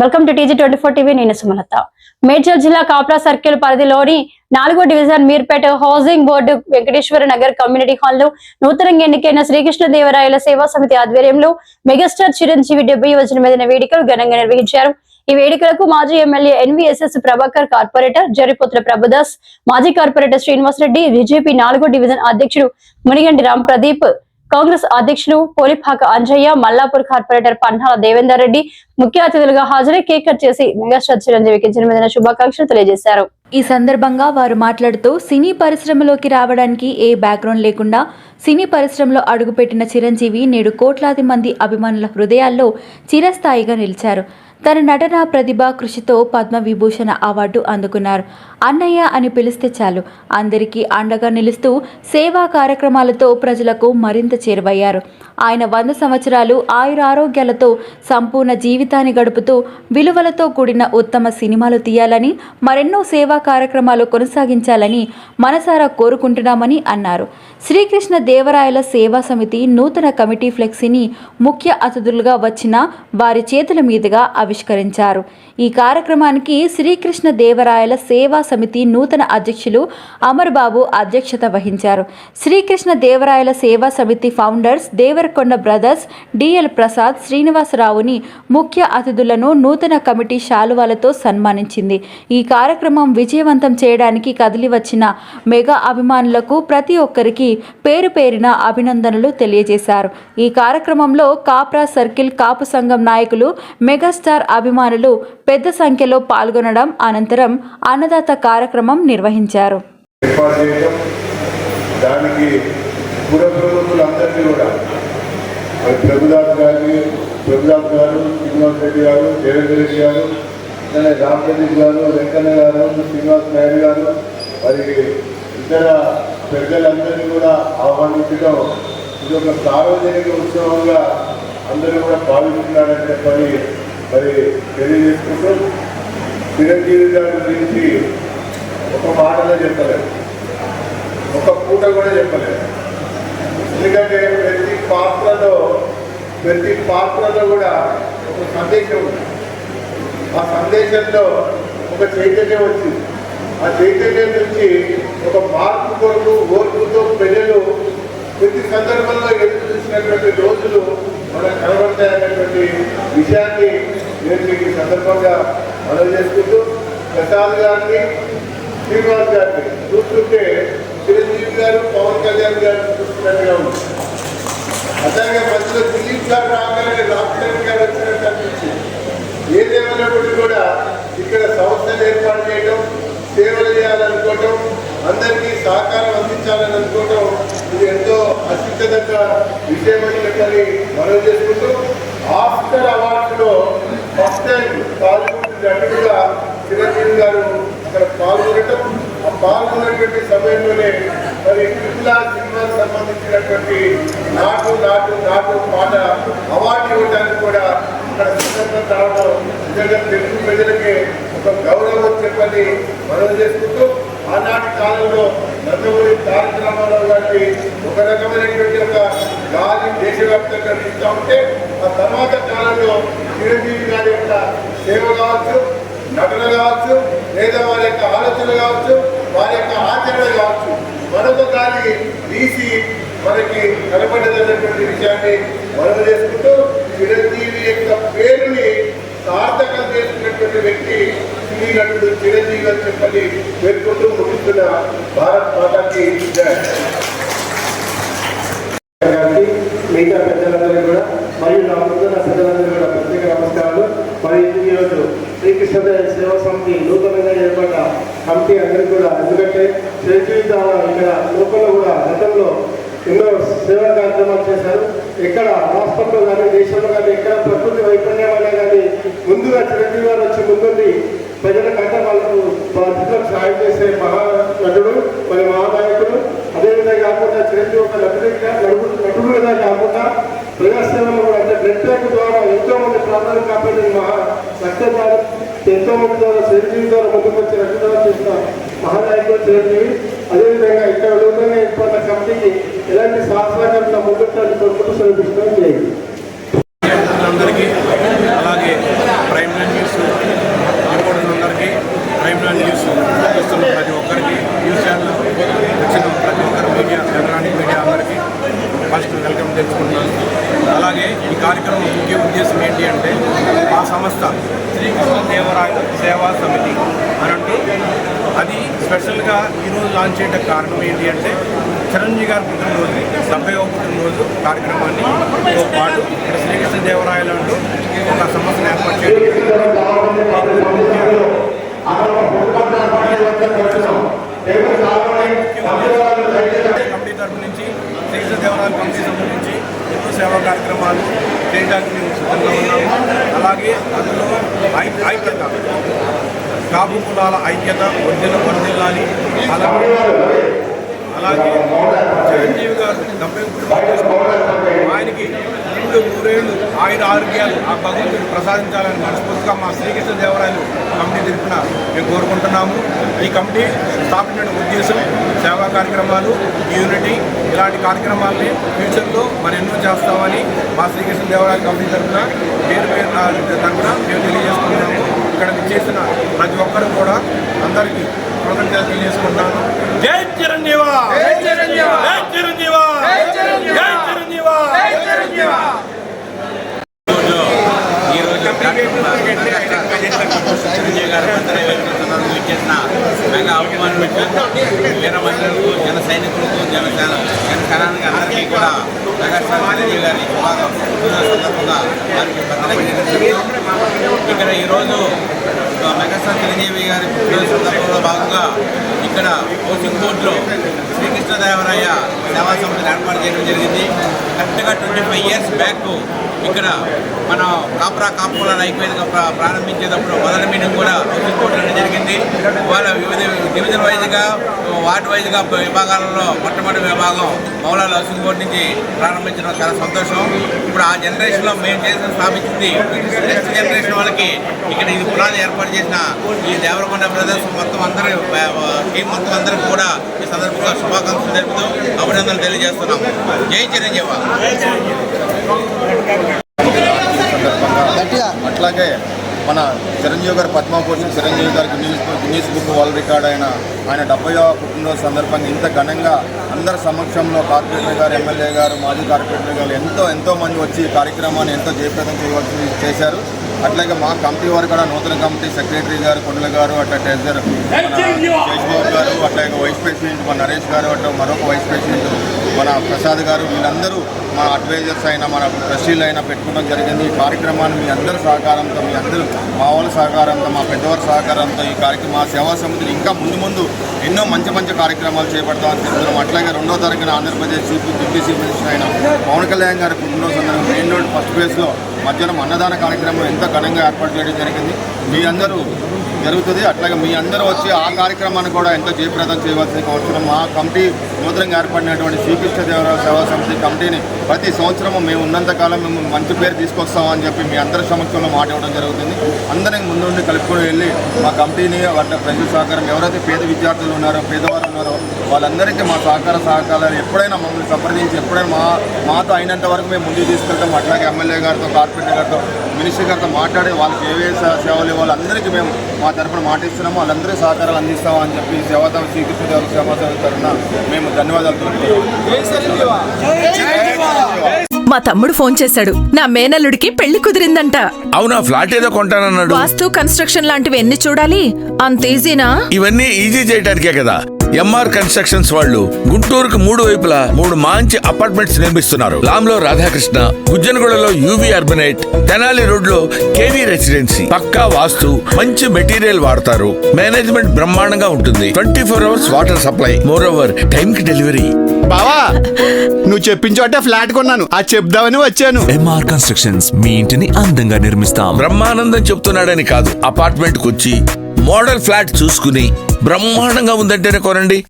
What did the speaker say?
Welcome to TG24 TV. నేను సుమలత. మేడ్చల్ జిల్లా Kapra circle పరిధిలోని 4వ division Meerpet housing board Venkateswara Nagar community hall లో నూతనంగా ఎన్నికైన శ్రీకృష్ణదేవరాయల సేవా సమితి ఆధ్వర్యంలో మెగాస్టార్ చిరంజీవి 70వ జన్మదిన వేడుకలు ఘనంగా నిర్వహించారు. ఈ వేడుకలకు మాజీ MLA NVSS Prabhakar, corporator Jaripothula Prabhudas, మాజీ కార్పొరేటర్ శ్రీనివాస్ రెడ్డి, బీజేపీ 4వ డివిజన్ అధ్యక్షుడు మునిగంటి రామ్ ప్రదీప్, కాంగ్రెస్ అధ్యక్షులు పోలిపాక అంజయ్య, మల్లాపూర్ కార్పొరేటర్ పన్నాల దేవేందర్ రెడ్డి ముఖ్య అతిథులుగా హాజరై కేక్ కట్ చేసి మెగాస్టార్ చిరంజీవికి జన్మదిన శుభాకాంక్షలు తెలియజేశారు. ఈ సందర్భంగా వారు మాట్లాడుతూ సినీ పరిశ్రమలోకి రావడానికి ఏ బ్యాక్గ్రౌండ్ లేకుండా సినీ పరిశ్రమలో అడుగుపెట్టిన చిరంజీవి నేడు కోట్లాది మంది అభిమానుల హృదయాల్లో చిరస్థాయిగా నిలిచారు. తన నటన ప్రతిభ కృషితో పద్మవిభూషణ అవార్డు అందుకున్నారు. అన్నయ్య అని పిలిస్తే చాలు అందరికీ అండగా నిలుస్తూ సేవా కార్యక్రమాలతో ప్రజలకు మరింత చేరువయ్యారు. ఆయన 100 సంవత్సరాలు ఆయురారోగ్యాలతో సంపూర్ణ జీవితాన్ని గడుపుతూ విలువలతో కూడిన ఉత్తమ సినిమాలు తీయాలని, మరెన్నో సేవా కార్యక్రమాలు కొనసాగించాలని మనసారా కోరుకుంటున్నామని అన్నారు. శ్రీకృష్ణ దేవరాయల సేవా సమితి నూతన కమిటీ ఫ్లెక్సీని ముఖ్య అతిథులుగా వచ్చిన వారి చేతుల మీదుగా ఆవిష్కరించారు. ఈ కార్యక్రమానికి శ్రీకృష్ణ దేవరాయల సేవా సమితి నూతన అధ్యక్షులు అమర్ బాబు అధ్యక్షత వహించారు. శ్రీకృష్ణ దేవరాయల సేవా సమితి founders Devarakonda brothers, DL Prasad, శ్రీనివాసరావుని ముఖ్య అతిథులను నూతన కమిటీ శాలువాలతో సన్మానించింది. ఈ కార్యక్రమం విజయవంతం చేయడానికి కదిలి వచ్చిన మెగా అభిమానులకు ప్రతి ఒక్కరికి పేరు పేరిన అభినందనలు తెలియజేశారు. ఈ కార్యక్రమంలో కాప్రా సర్కిల్ కాపు సంఘం నాయకులు, మెగాస్టార్ అభిమానులు పెద్ద సంఖ్యలో పాల్గొనడం, అనంతరం అన్నదాత కార్యక్రమం నిర్వహించారు. ప్రభుదాస్ గారు, శ్రీనివాస్ రెడ్డి గారు, దేవేంద్ర రెడ్డి గారు, రామ్ ప్రదీప్ గారు, వెంకన్న గారు, శ్రీనివాస్ నాయుడు గారు, మరి ఇతర పెద్దలందరినీ కూడా ఆహ్వానించడం ఇది ఒక సార్వజనిక ఉత్సవంగా అందరూ కూడా భావిస్తున్నారని చెప్పని మరి తెలియజేసుకుంటూ, చిరంజీవి గారి గురించి ఒక మాటలో చెప్పలేదు, ఒక పూట కూడా చెప్పలేదు. ఎందుకంటే ప్రతి పాత్రలో కూడా ఒక సందేశం ఉంది. ఆ సందేశంలో ఒక చైతన్యం వచ్చింది. ఆ చైతన్యం నుంచి ఒక మార్పు కొరకు ఓర్పుతో ప్రజలు ప్రతి సందర్భంలో ఎదురు చూసినటువంటి రోజులు మనకు కనబడతాయనేటువంటి విషయాన్ని నేను మీకు ఈ సందర్భంగా మనవి చేసుకుంటూ, ప్రసాద్ గారిని, శ్రీనివాస్ గారిని చూస్తుంటే చిరంజీవి గారు, పవన్ కళ్యాణ్ గారిని చూస్తున్నట్టుగా ఉంది. అట్లాగే మధ్యలో దిలీప్ గారు రాగానే రామచంద్ర గారు వచ్చినట్టు అనిపించింది. ఏదేమైనప్పటికీ కూడా ఇక్కడ సంస్థలు ఏర్పాటు చేయడం, సేవలు చేయాలనుకోవటం, అందరికీ సహకారం అందించాలని అనుకోవటం ఇది ఎంతో అత్యుత్తదగ్గ విషయం అని చెప్పని మనవి చేసుకుంటూ, ఆస్కర్ అవార్డులో ఫస్ట్ టైం టాలీవుడ్ నటుడుగా చిరంజీవి గారు అక్కడ పాల్గొనటం, ఆ పాల్గొన్నటువంటి సమయంలోనే మరి ట్రిపుల్ ఆర్ సినిమాకు సంబంధించినటువంటి నాటు నాటు నాటు పాట అవార్డు ఇవ్వడానికి కూడా ఇక్కడ సందర్భం రావడం నిజంగా తెలుగు ప్రజలకి ఒక గౌరవం చెప్పని మనవి చేసుకుంటూ, ఆనాటి కాలంలో నందమూరి తారక రామారావు గారికి ఒక రకమైనటువంటి ఒక గాలి దేశవ్యాప్తంగా ఇస్తూ ఉంటే, ఆ తర్వాత కాలంలో చిరంజీవి గారి యొక్క సేవ కావచ్చు, నటన కావచ్చు, లేదా వారి యొక్క ఆలోచన కావచ్చు, వారి యొక్క ఆచరణ కావచ్చు, మరొక దాన్ని తీసి మనకి కనబడదన్నటువంటి విషయాన్ని మనవి చేసుకుంటూ, చిరంజీవి యొక్క పేరుని సార్థకం చేసినటువంటి వ్యక్తి సినీ నటుడు చిరంజీవి అని చెప్పని పేర్కొంటూ ముగిస్తున్న భారత్ మాతాకి జై. మిగతా పెద్దలందరూ కూడా మరియు నా ముందున్న పెద్దలందరూ కూడా ప్రత్యేక నమస్కారాలు. మరి ఈరోజు శ్రీకృష్ణదేవ సేవా సమితి నూతనంగా ఏర్పడ్డ కమిటీ అందరికీ కూడా, ఎందుకంటే చిరంజీవి ద్వారా ఇక్కడ లోకల్లో కూడా గతంలో ఎన్నో సేవా కార్యక్రమాలు చేశారు. ఎక్కడ రాష్ట్రంలో కానీ దేశంలో కానీ ఎక్కడ ప్రకృతి వైఫల్యం అయినా కానీ ముందుగా చిరంజీవి గారు వచ్చి ముందుండి ప్రజలకంటే వాళ్ళకు బాధ్యతలకు సాయం చేసే మహానటుడు, మరి మహానాయకుడు. అదేవిధంగా కాకుండా చిరంజీవి ఒక నటుడుగా కాకుండా ప్రజాసేవలో కూడా, అంటే బ్లడ్ బ్యాంక్ ద్వారా ఎంతో మంది ప్రాణాలు కాపాడిన రక్తదానం ఎంతో మంది ద్వారా చిరంజీవి ద్వారా ముందుకు వచ్చి రక్తదానం చేసిన మహానాయకుడు చిరంజీవి. అదేవిధంగా ఇక్కడ నూతనంగా ఏర్పడిన కమిటీకి ఎలాంటి సహకారంగా ముందుంటారని కోరుకుంటూ సెలవు చేయండి. అందరికీ అలాగే ప్రైమ్ మినిస్టర్ శ్రీకృష్ణదేవరాయల సేవా సమితి అనంటూ అది స్పెషల్గా ఈరోజు లాంచ్ చేయడానికి కారణం ఏంటి అంటే చిరంజీవి గారి పుట్టినరోజు 70వ పుట్టినరోజు కార్యక్రమాన్ని తో పాటు ఇక్కడ శ్రీకృష్ణదేవరాయలు అంటూ ఒక సంస్థను ఏర్పాటు చేయడం కమిటీ తరఫు నుంచి శ్రీకృష్ణదేవరాయల కమిటీ తరఫు నుంచి ఎన్నో సేవా కార్యక్రమాలు చేయడానికి మేము సిద్ధంగా ఉన్నాము. అలాగే అందులో ఐక్యత, కాపు కులాల ఐక్యత వర్ధిల్లాలి. అలాగే చిరంజీవి గారు 70 ఆయనకి నిండు 100 ఏళ్ళు ఆయుర ఆరోగ్యాలు ఆ భగవంతుడు ప్రసాదించాలని మనస్ఫూర్తిగా మా శ్రీకృష్ణదేవరాయలు కమిటీ తరఫున మేము కోరుకుంటున్నాము. ఈ కమిటీ స్థాపించిన ఉద్దేశం సేవా కార్యక్రమాలు, యూనిటీ ఇలాంటి కార్యక్రమాలని ఫ్యూచర్లో మరెన్నో చేస్తామని మా శ్రీకృష్ణదేవరాయల కమిటీ తరఫున తరఫున మేము తెలియజేసుకుంటున్నాము. ఇక్కడ చేసిన ప్రతి ఒక్కరు కూడా అందరికీ కృతజ్ఞతలు తెలియజేసుకుంటున్నాను. జై చిరంజీవ, జై చిరంజీవ, జై చిరంజీవ, జై చిరంజీవ, జై చిరంజీవ. చిరంజీవి గారు ఇచ్చేసిన మెగా అభిమానులు వీర మహిళలకు, జన సైనికులకు, జనసేనానికి అందరికీ కూడా మెగాస్టార్ చిరంజీవి గారి సందర్భంగా వారికి ఇక్కడ ఈరోజు మెగాస్టార్ చిరంజీవి గారి పుట్టినరోజు సందర్భంలో భాగంగా ఇక్కడ హౌసింగ్ బోర్డులో శ్రీకృష్ణదేవరాయ సేవా సమితిని ఏర్పాటు చేయడం జరిగింది. కరెక్ట్గా 25 ఇయర్స్ బ్యాక్ ఇక్కడ మనం కాపుల ఐక్యతగా ప్రారంభించేటప్పుడు మొదటి మీటింగ్ కూడా హౌసింగ్ బోర్డు జరిగింది. వాళ్ళ వివిధ డివిజన్ వైజ్గా, వార్డు వైజ్గా విభాగాలలో మొట్టమొదటి విభాగం మౌలాల హౌసింగ్ బోర్డు నుంచి ప్రారంభించడం చాలా సంతోషం. ఇప్పుడు ఆ జనరేషన్లో మేము చేసిన స్థాపించింది నెక్స్ట్ జనరేషన్ వాళ్ళకి ఇక్కడ ఇది పునాది ఏర్పాటు చేసిన ఈ దేవరకొండ బ్రదర్స్ మొత్తం అందరూ టీం మొత్తం అందరికీ కూడా ఈ సందర్భంగా శుభాకాంక్షలు తెలుపుతూ అభినందనలు తెలియజేస్తున్నాము. జై చిరంజీవి. అట్లాగే మన చిరంజీవి గారు పద్మభూషణ్ చిరంజీవి గారికి గిన్నీస్ బుక్ వరల్డ్ రికార్డ్ ఆయన 70వ పుట్టినరోజు సందర్భంగా ఇంత ఘనంగా అందరి సమక్షంలో కార్పొరేటర్ గారు, ఎమ్మెల్యే గారు, మాజీ కార్పొరేటర్ గారు ఎంతో మంది వచ్చి ఈ కార్యక్రమాన్ని ఎంతో జయప్రదం చేశారు. అట్లాగే మా కమిటీ వారు కూడా నూతన కమిటీ సెక్రటరీ గారు కొండల గారు, అట్లా ట్రెజరర్ శేషబాబు గారు, అట్లాగే వైస్ ప్రెసిడెంట్ మన నరేష్ గారు, అట్లా మరొక వైస్ ప్రెసిడెంట్ మన ప్రసాద్ గారు, వీళ్ళందరూ మా అడ్వైజర్స్ అయినా మన ట్రస్టీలు అయినా పెట్టుకోవడం జరిగింది. ఈ కార్యక్రమాన్ని మీ అందరి సహకారంతో, మీ అందరూ మా వాళ్ళ సహకారంతో, మా పెద్దవారి సహకారంతో ఈ కార్యక్రమ సేవా సమితిని ఇంకా ముందు ఎన్నో మంచి కార్యక్రమాలు చేపడతామని చెప్తున్నాం. అట్లాగే 2వ తారీఖున ఆంధ్రప్రదేశ్ డిప్యూటీ చీఫ్ మినిస్టర్ అయిన పవన్ కళ్యాణ్ గారి పుట్టినరోజు సందర్భంగా మెయిన్ రోడ్ ఫస్ట్ ఫేజ్లో మధ్యాహ్నం అన్నదాన కార్యక్రమం ఎంతో ఘనంగా ఏర్పాటు చేయడం జరిగింది. మీ అందరూ జరుగుతుంది. అట్లాగే మీ అందరూ వచ్చి ఆ కార్యక్రమాన్ని కూడా ఎంతో జయప్రదం చేయవలసిన కోరుతున్నాం. మా కమిటీ నూతనంగా ఏర్పడినటువంటి శ్రీకృష్ణదేవరాయ సేవా సమితి కమిటీని ప్రతి సంవత్సరము మేము ఉన్నంతకాలం మేము మంచి పేరు తీసుకొస్తామని చెప్పి మీ అందరి సమక్షంలో మాట ఇవ్వడం జరుగుతుంది. అందరికి ముందుండి కలుపుకొని వెళ్ళి మా కమిటీని వాళ్ళ ప్రజల సహకారం, ఎవరైతే పేద విద్యార్థులు ఉన్నారో, పేదవారు ఉన్నారో వాళ్ళందరికీ మా సహకారాలు ఎప్పుడైనా మమ్మల్ని సంప్రదించి ఎప్పుడైనా మాతో అయినంత వరకు మేము ముందుకు తీసుకెళ్తాం. అట్లాగే ఎమ్మెల్యే గారితో, కార్పొరేటర్ గారితో, మినిస్టర్ గారితో మాట్లాడి వాళ్ళకి ఏవే సేవలు వాళ్ళందరికీ మేము మా తరఫున మాటిస్తున్నాము. వాళ్ళందరూ సహకారాలు అందిస్తామని అని చెప్పి శ్రీకృష్ణదేవరాయ సేవా సమితి తరఫున మేము ధన్యవాదాలు తెలుపుతున్నాము. మా తమ్ముడు ఫోన్ చేశాడు. నా మేనల్లుడికి పెళ్లి కుదిరిందంట. అవునా? ఫ్లాట్ ఏదో కొంటానన్నాడు. వాస్తు, కన్స్ట్రక్షన్ లాంటివి ఎన్ని చూడాలి? అంత ఈజీనా? ఇవన్నీ ఈజీ చేయడానికే కదా ఎంఆర్ కన్స్ట్రక్షన్స్ వాళ్ళు గుంటూరుకు 3 వైపులా 3 మంచి అపార్ట్మెంట్స్ నిర్మిస్తున్నారు. లాంలో రాధాకృష్ణ, గుజ్జనగూడలో యూవీ అర్బనైట్, తెనాలి రోడ్ లో కేవీ రెసిడెన్సీ. పక్కా వాస్తు, మంచి మెటీరియల్ వాడతారు. మేనేజ్మెంట్ బ్రహ్మాండంగా ఉంటుంది. 24 hours water supply, moreover time కి డెలివరీ. బావా, నువ్వు చెప్పిన చోట ఫ్లాట్ కొన్నాను, అది చెప్దామని వచ్చాను. ఎంఆర్ కన్స్ట్రక్షన్స్ మీ ఇంటిని అందంగా నిర్మిస్తాం. బ్రహ్మానందం చెప్తున్నాడని కాదు, అపార్ట్మెంట్ కు వచ్చి మోడల్ ఫ్లాట్ చూసుకుని బ్రహ్మాండంగా ఉందంటేనే కొనండి.